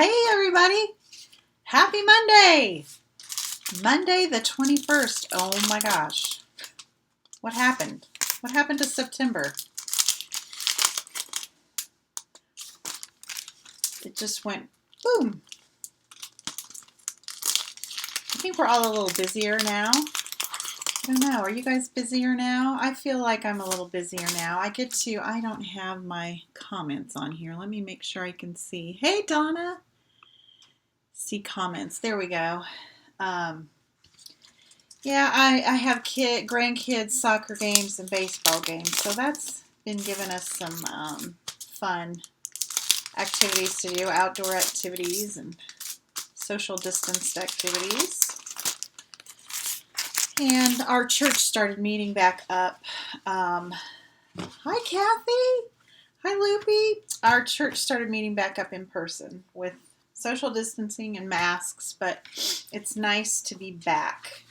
Hey everybody! Happy Monday! Monday the 21st. Oh my gosh. What happened? What happened to September? It just went boom. I think we're all a little busier now. I don't know. Are you guys busier now? I feel like I'm a little busier now. I don't have my comments on here. Let me make sure I can see. Hey Donna! See comments. There we go. Yeah, I have grandkids, soccer games, and baseball games, so that's been giving us some fun activities to do, outdoor activities and social distanced activities. And our church started meeting back up. Hi, Kathy. Hi, Loopy. Our church started meeting back up in person with social distancing and masks, but it's nice to be back.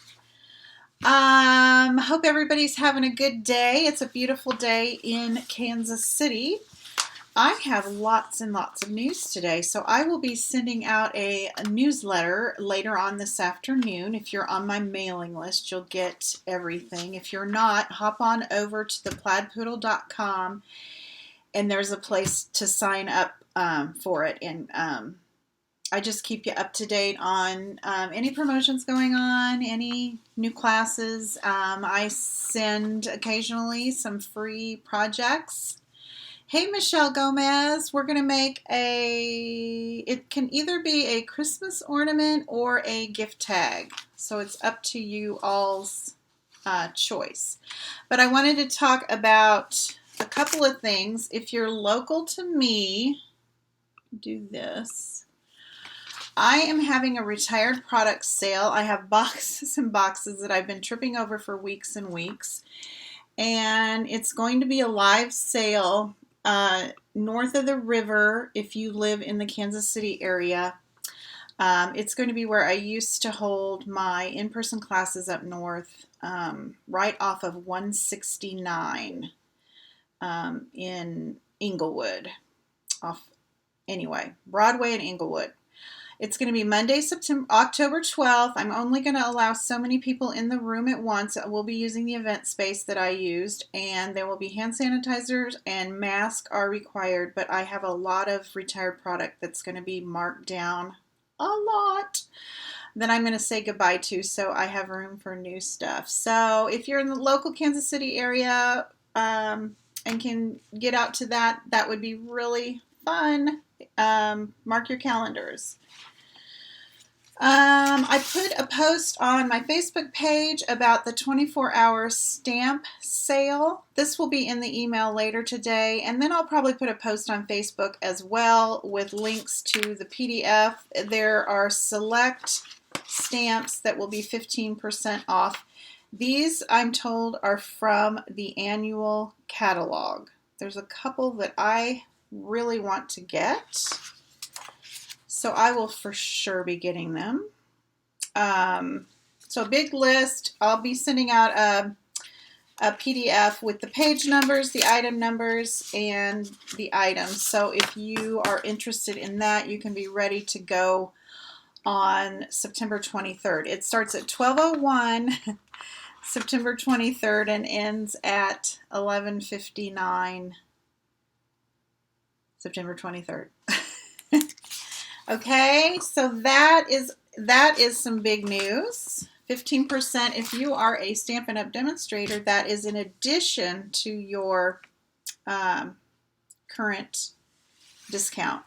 Hope everybody's having a good day. It's a beautiful day in Kansas City. I have lots and lots of news today, so I will be sending out a newsletter later on this afternoon. If you're on my mailing list, you'll get everything. If you're not, hop on over to theplaidpoodle.com and there's a place to sign up for it. And I just keep you up to date on any promotions going on, any new classes. I send occasionally some free projects. Hey, Michelle Gomez, we're going to make it can either be a Christmas ornament or a gift tag. So it's up to you all's choice. But I wanted to talk about a couple of things. If you're local to me, do this. I am having a retired product sale. I have boxes and boxes that I've been tripping over for weeks and weeks. And it's going to be a live sale north of the river if you live in the Kansas City area. It's going to be where I used to hold my in-person classes up north, right off of 169 in Inglewood. Broadway and Inglewood. It's going to be Monday, October 12th. I'm only going to allow so many people in the room at once. We'll be using the event space that I used, and there will be hand sanitizers and masks are required, but I have a lot of retired product that's going to be marked down a lot that I'm going to say goodbye to, so I have room for new stuff. So if you're in the local Kansas City area and can get out to that, that would be really fun. Mark your calendars. I put a post on my Facebook page about the 24-hour stamp sale. This will be in the email later today, and then I'll probably put a post on Facebook as well with links to the PDF. There are select stamps that will be 15% off. These, I'm told, are from the annual catalog. There's a couple that I really want to get, so I will for sure be getting them. So big list. I'll be sending out a PDF with the page numbers, the item numbers, and the items. So if you are interested in that, you can be ready to go on September 23rd. It starts at 12:01 September 23rd and ends at 11:59 September 23rd. Okay, so that is some big news. 15% if you are a Stampin' Up! Demonstrator. That is in addition to your current discount.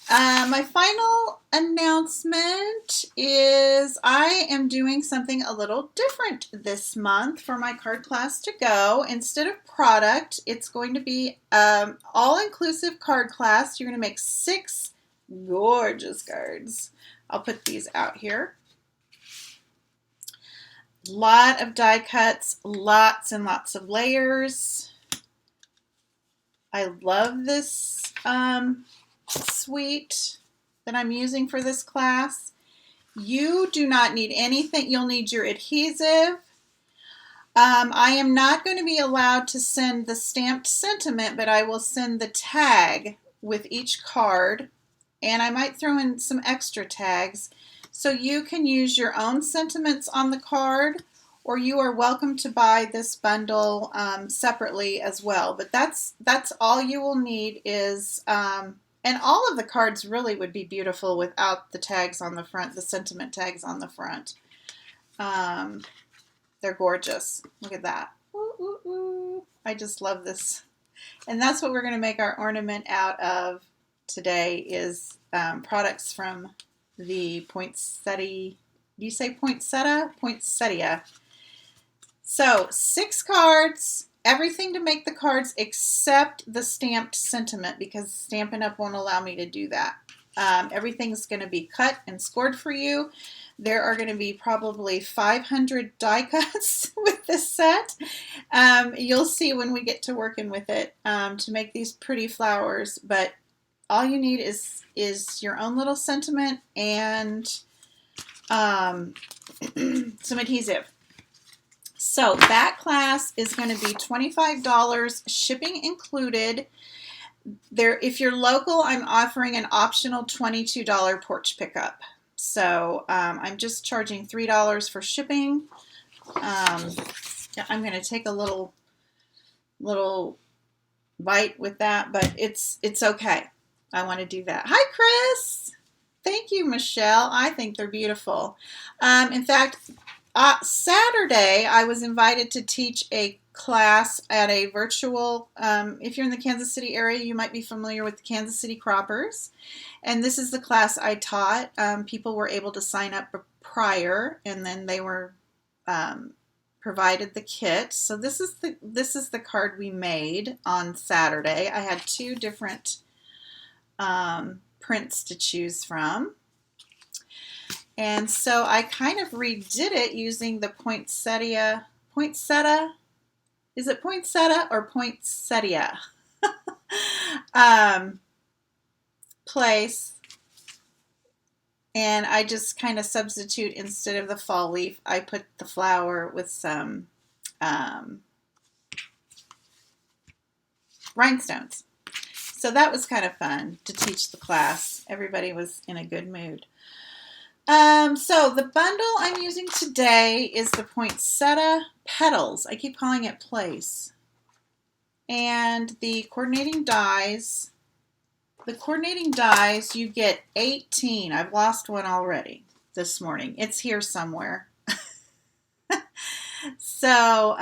My final announcement is I am doing something a little different this month for my card class to go. Instead of product, it's going to be all-inclusive card class. You're going to make 6 gorgeous cards. I'll put these out here. Lot of die cuts, lots and lots of layers. I love this suite that I'm using for this class. You do not need anything. You'll need your adhesive. I am not going to be allowed to send the stamped sentiment, but I will send the tag with each card. and I might throw in some extra tags. So you can use your own sentiments on the card, or you are welcome to buy this bundle separately as well. But that's all you will need is, and all of the cards really would be beautiful without the tags on the front, the sentiment tags on the front. They're gorgeous. Look at that. Ooh, ooh, ooh. I just love this. And that's what we're going to make our ornament out of today is products from the Poinsettia. Do you say Poinsettia? Poinsettia. So 6 cards, everything to make the cards except the stamped sentiment, because Stampin' Up! Won't allow me to do that. Everything's going to be cut and scored for you. There are going to be probably 500 die cuts with this set. You'll see when we get to working with it to make these pretty flowers. But all you need is your own little sentiment and some adhesive. So that class is going to be $25, shipping included. There, if you're local, I'm offering an optional $22 porch pickup. So I'm just charging $3 for shipping. I'm going to take a little bite with that, but it's okay. I want to do that. Hi, Chris. Thank you, Michelle. I think they're beautiful. In fact, Saturday I was invited to teach a class at a virtual, if you're in the Kansas City area, you might be familiar with the Kansas City Croppers. And this is the class I taught. People were able to sign up prior, and then they were provided the kit. So this is the card we made on Saturday. I had 2 different prints to choose from. And so I kind of redid it using the Poinsettia. Is it Poinsettia or Poinsettia? Place. And I just kind of substitute, instead of the fall leaf, I put the flower with some rhinestones. So that was kind of fun to teach the class. Everybody was in a good mood. So the bundle I'm using today is the Poinsettia Petals. I keep calling it Place. And the coordinating dies. The coordinating dies, you get 18. I've lost one already this morning. It's here somewhere. So,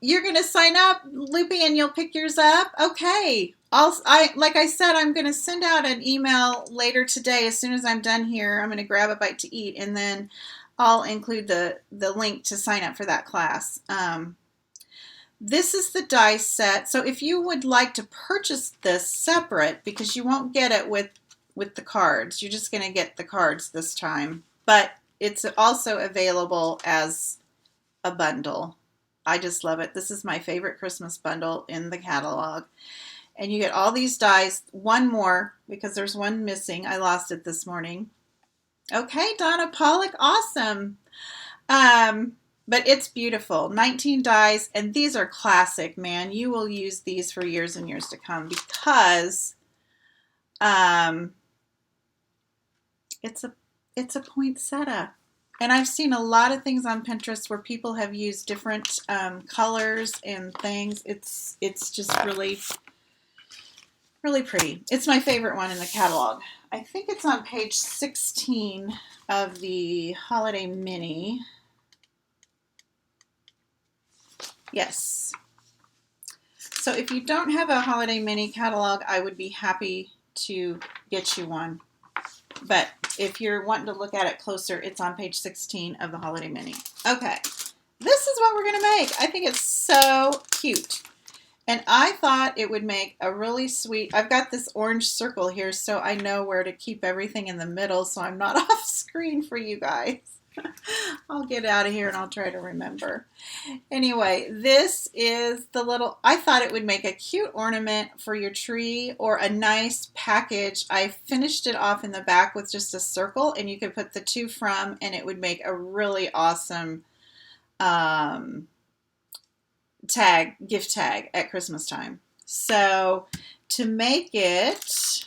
you're going to sign up, Loopy, and you'll pick yours up? Okay. Like I said, I'm going to send out an email later today. As soon as I'm done here, I'm going to grab a bite to eat, and then I'll include the link to sign up for that class. This is the die set. So if you would like to purchase this separate, because you won't get it with the cards, you're just going to get the cards this time. But it's also available as a bundle. I just love it. This is my favorite Christmas bundle in the catalog. And you get all these dies. One more, because there's one missing. I lost it this morning. Okay, Donna Pollock, awesome. But it's beautiful. 19 dies, and these are classic, man. You will use these for years and years to come, because it's a poinsettia. And I've seen a lot of things on Pinterest where people have used different colors and things. It's just really, really pretty. It's my favorite one in the catalog. I think it's on page 16 of the Holiday Mini. Yes. So if you don't have a Holiday Mini catalog, I would be happy to get you one. But if you're wanting to look at it closer, it's on page 16 of the Holiday Mini. Okay, this is what we're going to make. I think it's so cute. And I thought it would make a really sweet, I've got this orange circle here so I know where to keep everything in the middle so I'm not off screen for you guys. I'll get out of here and I'll try to remember. Anyway, this is the little, I thought it would make a cute ornament for your tree or a nice package. I finished it off in the back with just a circle, and you could put the to from, and it would make a really awesome gift tag at Christmas time. So to make it,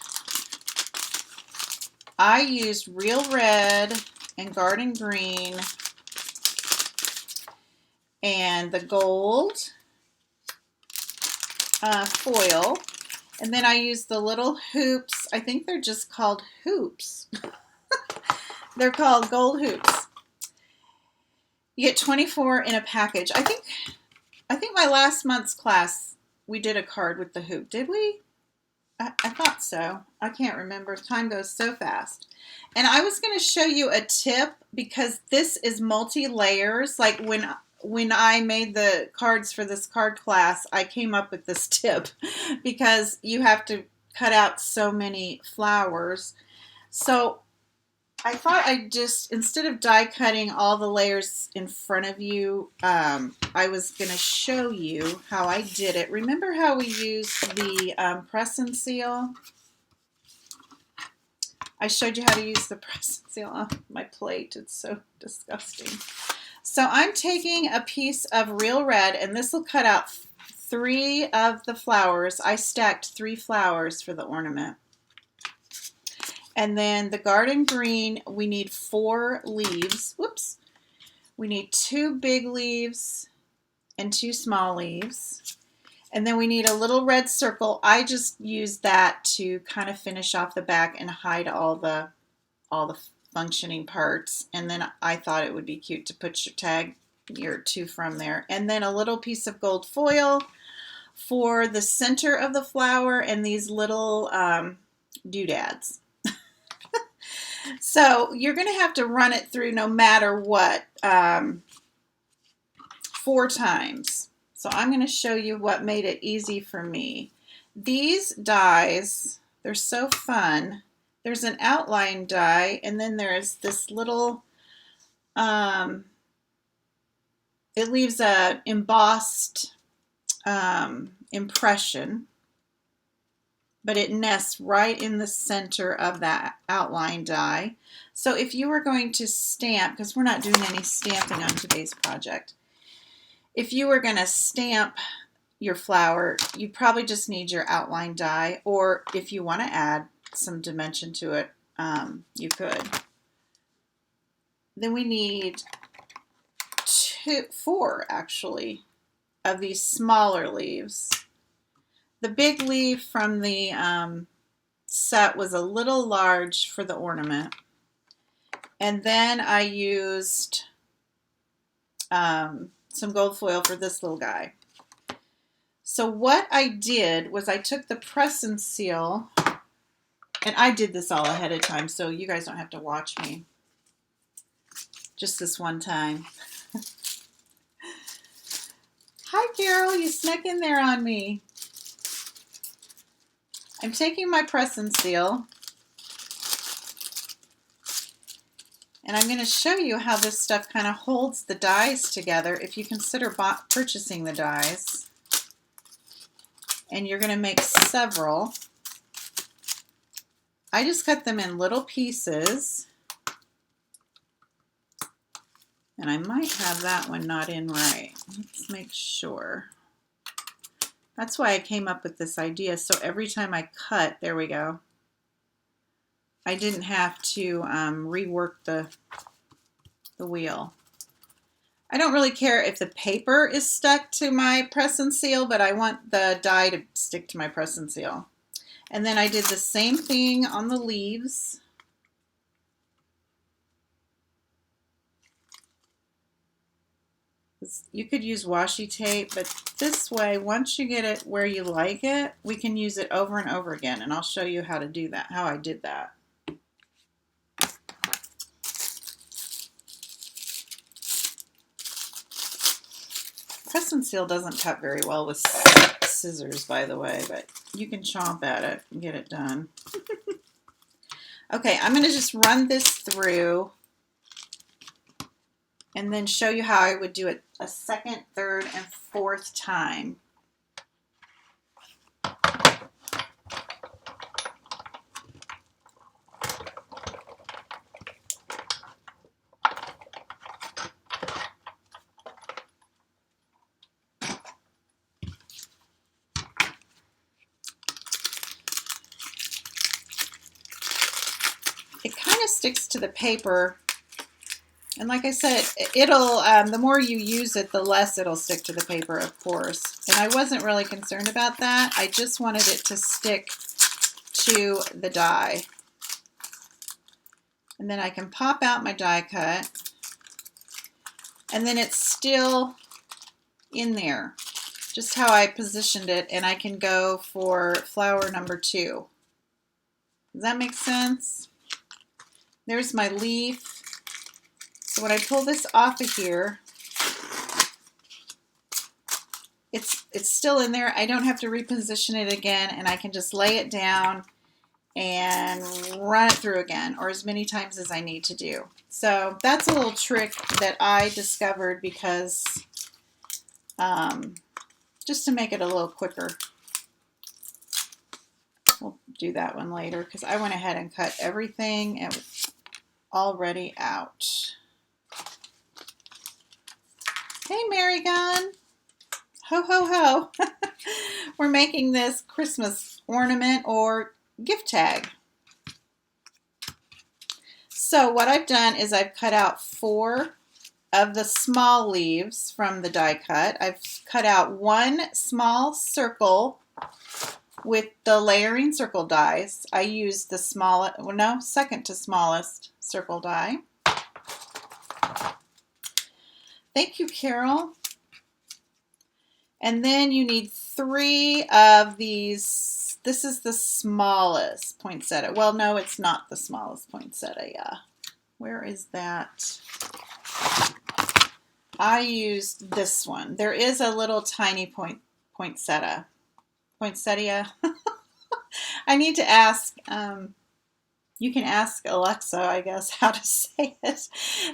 I used Real Red and Garden Green and the gold foil. And then I used the little hoops. I think they're just called hoops. They're called gold hoops. You get 24 in a package. I think my last month's class, we did a card with the hoop. Did we? I thought so. I can't remember. Time goes so fast. And I was going to show you a tip because this is multi-layers. Like when I made the cards for this card class, I came up with this tip because you have to cut out so many flowers. So I thought I'd just, instead of die cutting all the layers in front of you, I was going to show you how I did it. Remember how we used the press and seal? I showed you how to use the press and seal on my plate. It's so disgusting. So I'm taking a piece of Real Red, and this will cut out 3 of the flowers. I stacked 3 flowers for the ornament. And then the Garden Green, we need 4 leaves. Whoops. We need 2 big leaves and 2 small leaves. And then we need a little red circle. I just used that to kind of finish off the back and hide all the functioning parts. And then I thought it would be cute to put your tag or 2 from there. And then a little piece of gold foil for the center of the flower and these little doodads. So you're going to have to run it through no matter what 4 times. So I'm going to show you what made it easy for me. These dies, they're so fun. There's an outline die, and then there's this little, it leaves a embossed impression, but it nests right in the center of that outline die. So if you were going to stamp, because we're not doing any stamping on today's project, if you were going to stamp your flower, you probably just need your outline die, or if you want to add some dimension to it, you could. Then we need 4 actually of these smaller leaves. The big leaf from the set was a little large for the ornament. And then I used some gold foil for this little guy. So what I did was I took the press and seal, and I did this all ahead of time, so you guys don't have to watch me. Just this one time. Hi, Carol, you snuck in there on me. I'm taking my press and seal, and I'm going to show you how this stuff kind of holds the dies together if you consider purchasing the dies. And you're going to make several. I just cut them in little pieces. And I might have that one not in right. Let's make sure. That's why I came up with this idea. So every time I cut, there we go. I didn't have to rework the wheel. I don't really care if the paper is stuck to my press and seal, but I want the die to stick to my press and seal. And then I did the same thing on the leaves. You could use washi tape, but this way, once you get it where you like it, we can use it over and over again, and I'll show you how to do that, how I did that. Press and seal doesn't cut very well with scissors, by the way, but you can chomp at it and get it done. Okay, I'm going to just run this through and then show you how I would do it a second, third, and fourth time. It of sticks to the paper. And like I said, it'll the more you use it, the less it'll stick to the paper, of course. And I wasn't really concerned about that. I just wanted it to stick to the die. And then I can pop out my die cut. And then it's still in there, just how I positioned it. And I can go for flower number 2. Does that make sense? There's my leaf. So when I pull this off of here, it's still in there. I don't have to reposition it again, and I can just lay it down and run it through again, or as many times as I need to do. So that's a little trick that I discovered because just to make it a little quicker. We'll do that one later because I went ahead and cut everything already out. Hey, Mary Gunn. Ho, ho, ho. We're making this Christmas ornament or gift tag. So what I've done is I've cut out 4 of the small leaves from the die cut. I've cut out 1 small circle with the layering circle dies. I used the second to smallest circle die. Thank you, Carol. And then you need 3 of these. This is the smallest poinsettia. Well, no, it's not the smallest poinsettia. Where is that? I used this one. There is a little tiny poinsettia. Poinsettia. I need to ask. You can ask Alexa, I guess, how to say it.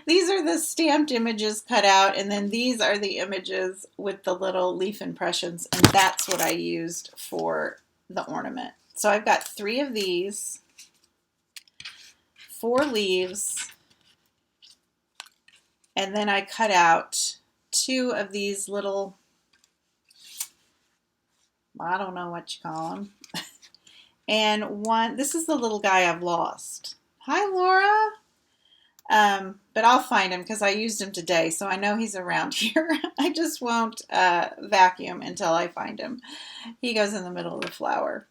These are the stamped images cut out, and then these are the images with the little leaf impressions, and that's what I used for the ornament. So I've got 3 of these, 4 leaves, and then I cut out 2 of these little, I don't know what you call them. And 1, this is the little guy I've lost. Hi, Laura. But I'll find him because I used him today, so I know he's around here. I just won't vacuum until I find him. He goes in the middle of the flower.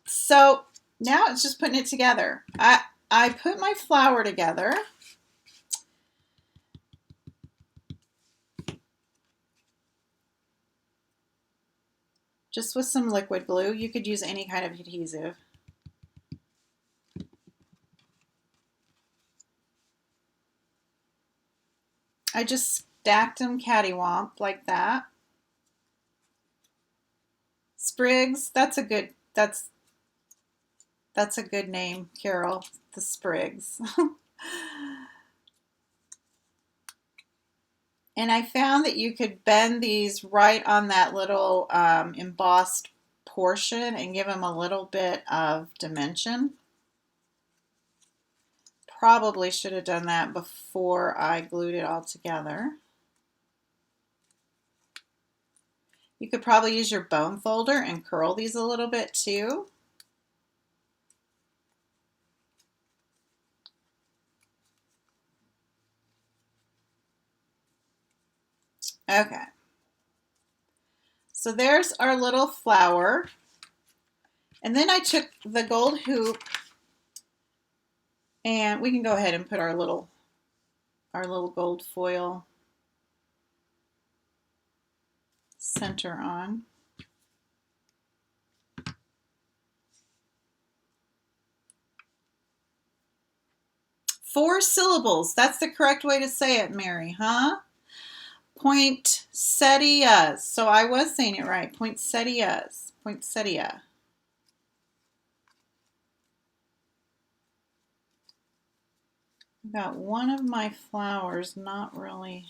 So now it's just putting it together. I put my flower together. Just with some liquid glue. You could use any kind of adhesive. I just stacked them cattywomp like that. Sprigs, that's a good name, Carol. The Sprigs. And I found that you could bend these right on that little embossed portion and give them a little bit of dimension. Probably should have done that before I glued it all together. You could probably use your bone folder and curl these a little bit too. Okay. So there's our little flower. And then I took the gold hoop, and we can go ahead and put our little gold foil center on. Four syllables. That's the correct way to say it, Mary, huh? Poinsettias. So I was saying it right. Poinsettias. Poinsettia. I've got one of my flowers not really.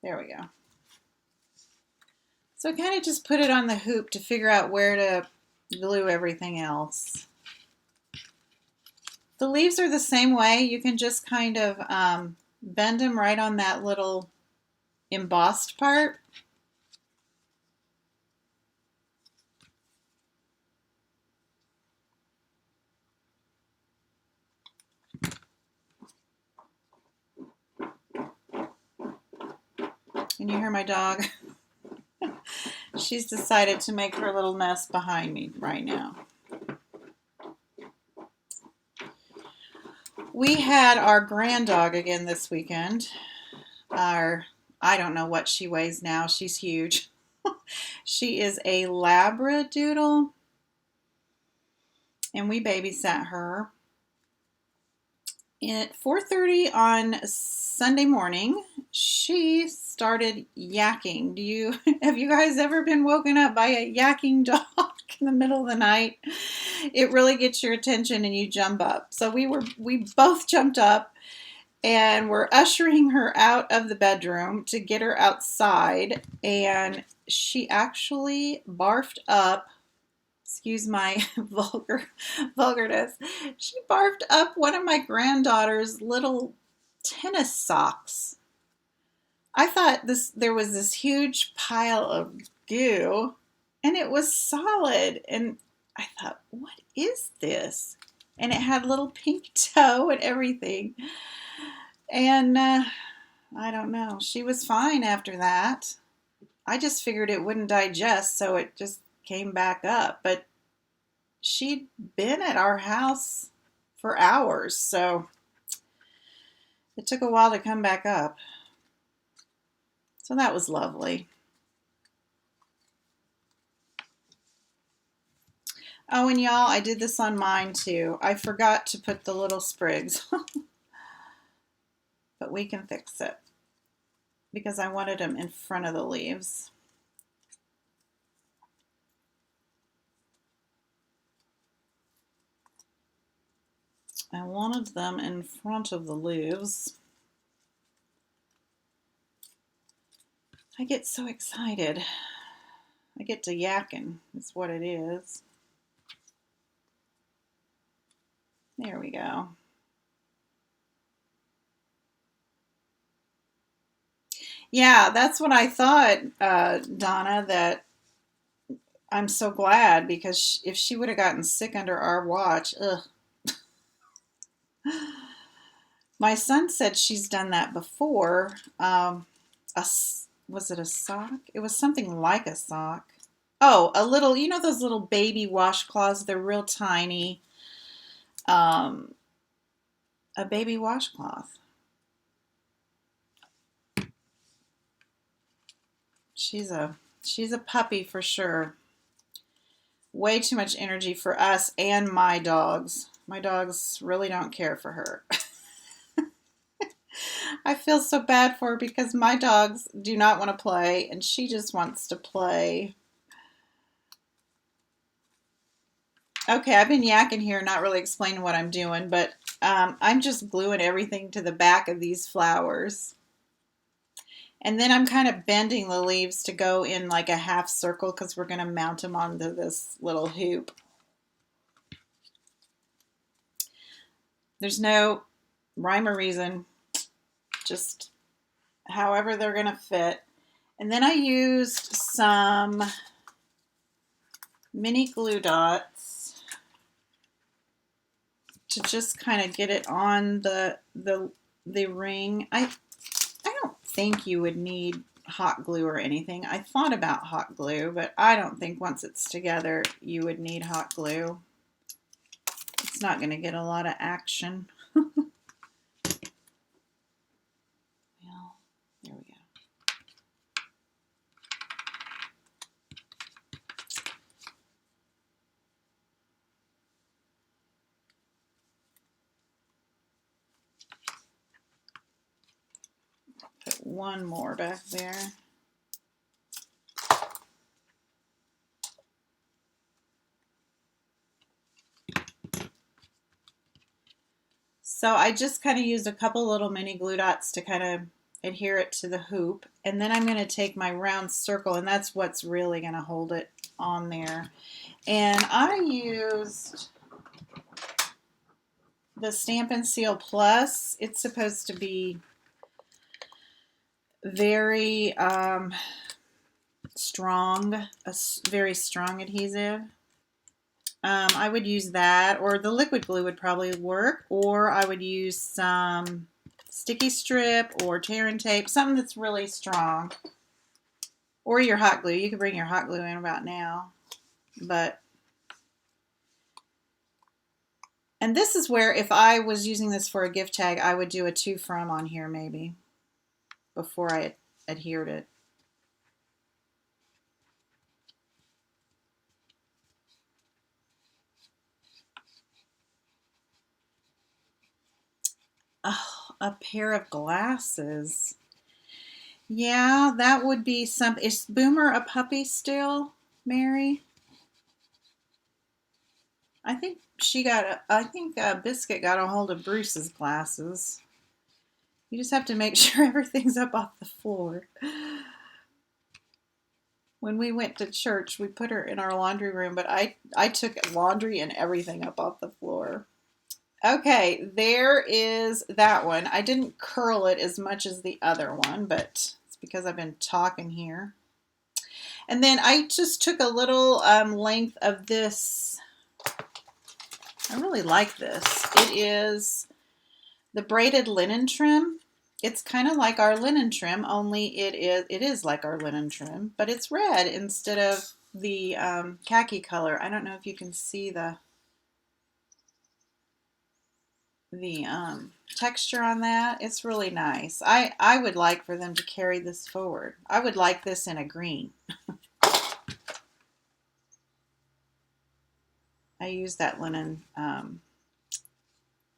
There we go. So I kind of just put it on the hoop to figure out where to glue everything else. The leaves are the same way. You can just kind of bend them right on that little embossed part. Can you hear my dog? She's decided to make her little nest behind me right now. We had our grand dog again this weekend. I don't know what she weighs now. She's huge. She is a Labradoodle, and we babysat her. At 4:30 on Sunday morning, she started yakking. Have you guys ever been woken up by a yakking dog in the middle of the night? It really gets your attention and you jump up. So we both jumped up and we're ushering her out of the bedroom to get her outside, and she actually barfed up. Excuse my vulgarness. She barfed up one of my granddaughter's little tennis socks. I thought there was this huge pile of goo, and it was solid. And I thought, what is this? And it had little pink toe and everything. And I don't know. She was fine after that. I just figured it wouldn't digest, so it just came back up. But she'd been at our house for hours, so it took a while to come back up. So that was lovely. Oh, and y'all, I did this on mine too. I forgot to put the little sprigs. But we can fix it because I wanted them in front of the leaves. I wanted them in front of the leaves. I get so excited. I get to yakking, is what it is. There we go. Yeah, that's what I thought, Donna, that I'm so glad, because if she would have gotten sick under our watch, ugh. My son said she's done that before. Was it a sock? It was something like a sock. Oh, a little, you know those little baby washcloths? They're real tiny. A baby washcloth. She's a puppy for sure. Way too much energy for us and my dogs. My dogs really don't care for her. I feel so bad for her because my dogs do not want to play and she just wants to play. Okay, I've been yakking here, not really explaining what I'm doing, but I'm just gluing everything to the back of these flowers. And then I'm kind of bending the leaves to go in like a half circle because we're going to mount them onto this little hoop. There's no rhyme or reason, just however they're going to fit. And then I used some mini glue dots to just kind of get it on the ring. I don't think you would need hot glue or anything. I thought about hot glue, but I don't think once it's together you would need hot glue. It's not going to get a lot of action. Well, there we go. Put one more back there. So I just kind of used a couple little mini glue dots to kind of adhere it to the hoop. And then I'm going to take my round circle, and that's what's really going to hold it on there. And I used the Stampin' Seal Plus. It's supposed to be very strong, a very strong adhesive. I would use that, or the liquid glue would probably work, or I would use some sticky strip or tear and tape, something that's really strong. Or your hot glue. You could bring your hot glue in about now. And this is where, if I was using this for a gift tag, I would do a to from on here maybe before I adhered it. Oh, a pair of glasses. Yeah, that would be something. Is Boomer a puppy still, Mary? I think Biscuit got a hold of Bruce's glasses. You just have to make sure everything's up off the floor. When we went to church, we put her in our laundry room, but I took laundry and everything up off the floor. Okay, there is that one. I didn't curl it as much as the other one, but it's because I've been talking here. And then I just took a little length of this. I really like this. It is the braided linen trim. It's kind of like our linen trim, only it is like our linen trim, but it's red instead of the khaki color. I don't know if you can see the texture on that. It's really nice. I would like for them to carry this forward. I would like this in a green. I use that linen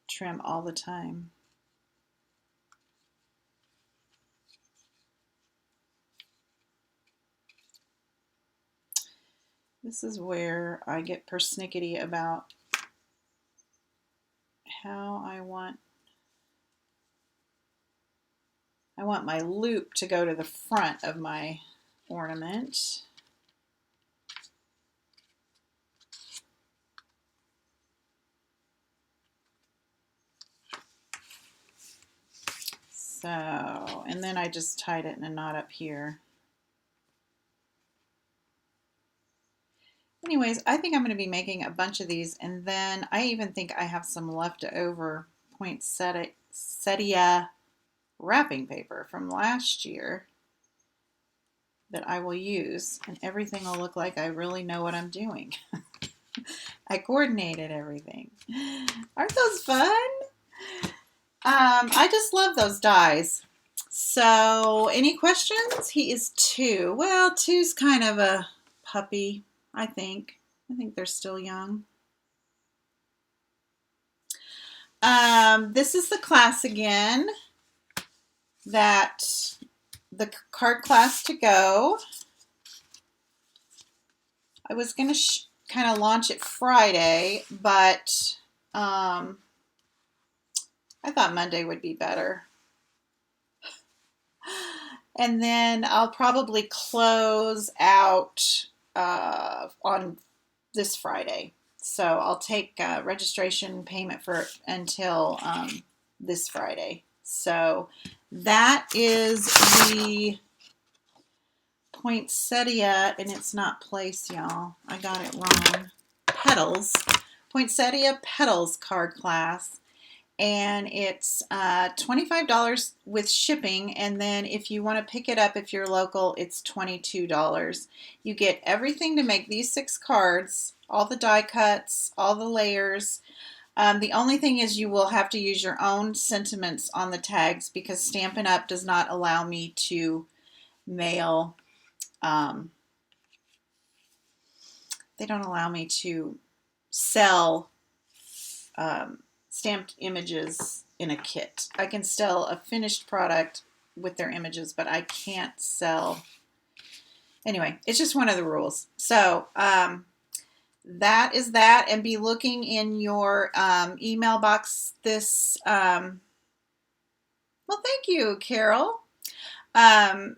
trim all the time. This is where I get persnickety about how I want my loop to go to the front of my ornament. So, and then I just tied it in a knot up here. Anyways, I think I'm going to be making a bunch of these, and then I even think I have some leftover poinsettia wrapping paper from last year that I will use, and everything will look like I really know what I'm doing. I coordinated everything. Aren't those fun? I just love those dies. So, any questions? He is 2. Well, 2's kind of a puppy, I think. I think they're still young. This is the class again. The card class to go. I was going to kind of launch it Friday, but I thought Monday would be better. And then I'll probably close out on this Friday. So I'll take registration payment for until this Friday. So that is the poinsettia, and it's not place, y'all. I got it wrong. Petals. Poinsettia Petals card class. And it's $25 with shipping, and then if you want to pick it up if you're local, it's $22. You get everything to make these 6 cards, all the die cuts, all the layers. The only thing is you will have to use your own sentiments on the tags because Stampin' Up! Does not allow me to mail. They don't allow me to sell stamped images in a kit. I can sell a finished product with their images, but I can't sell. Anyway, it's just one of the rules. So that is that, and be looking in your email box this. Well, thank you, Carol. I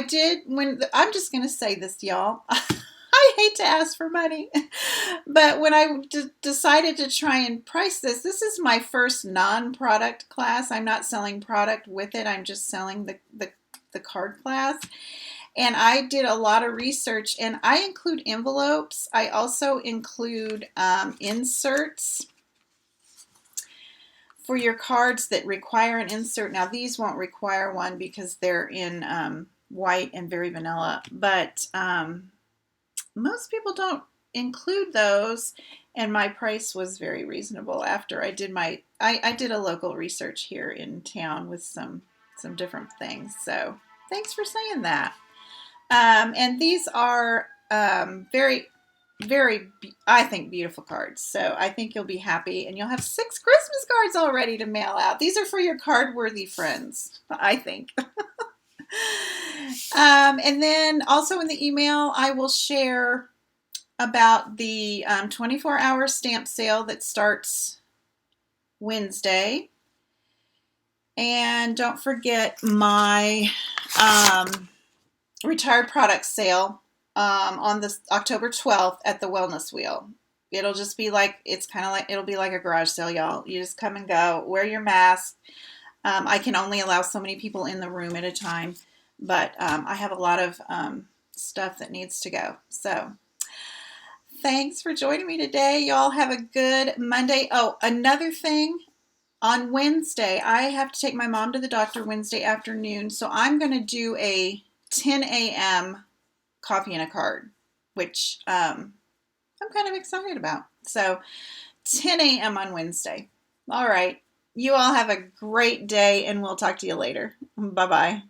did I'm just going to say this, y'all. I hate to ask for money, but when I decided to try and price this is my first non-product class. I'm not selling product with it. I'm just selling the card class. And I did a lot of research, and I include envelopes. I also include inserts. for your cards that require an insert. Now these won't require one because they're in white and very vanilla, but most people don't include those, and my price was very reasonable after I did I did a local research here in town with some different things. So thanks for saying that. And these are very, very, I think, beautiful cards. So I think you'll be happy, and you'll have 6 Christmas cards already to mail out. These are for your card-worthy friends, I think. And then also in the email, I will share about the 24-hour stamp sale that starts Wednesday. And don't forget my retired products sale on this October 12th at the Wellness Wheel. It'll just be like, it'll be like a garage sale, y'all. You just come and go, wear your mask. I can only allow so many people in the room at a time, but I have a lot of stuff that needs to go. So thanks for joining me today. Y'all have a good Monday. Oh, another thing. On Wednesday, I have to take my mom to the doctor Wednesday afternoon, so I'm going to do a 10 a.m. coffee and a card, which I'm kind of excited about. So 10 a.m. on Wednesday. All right. You all have a great day, and we'll talk to you later. Bye-bye.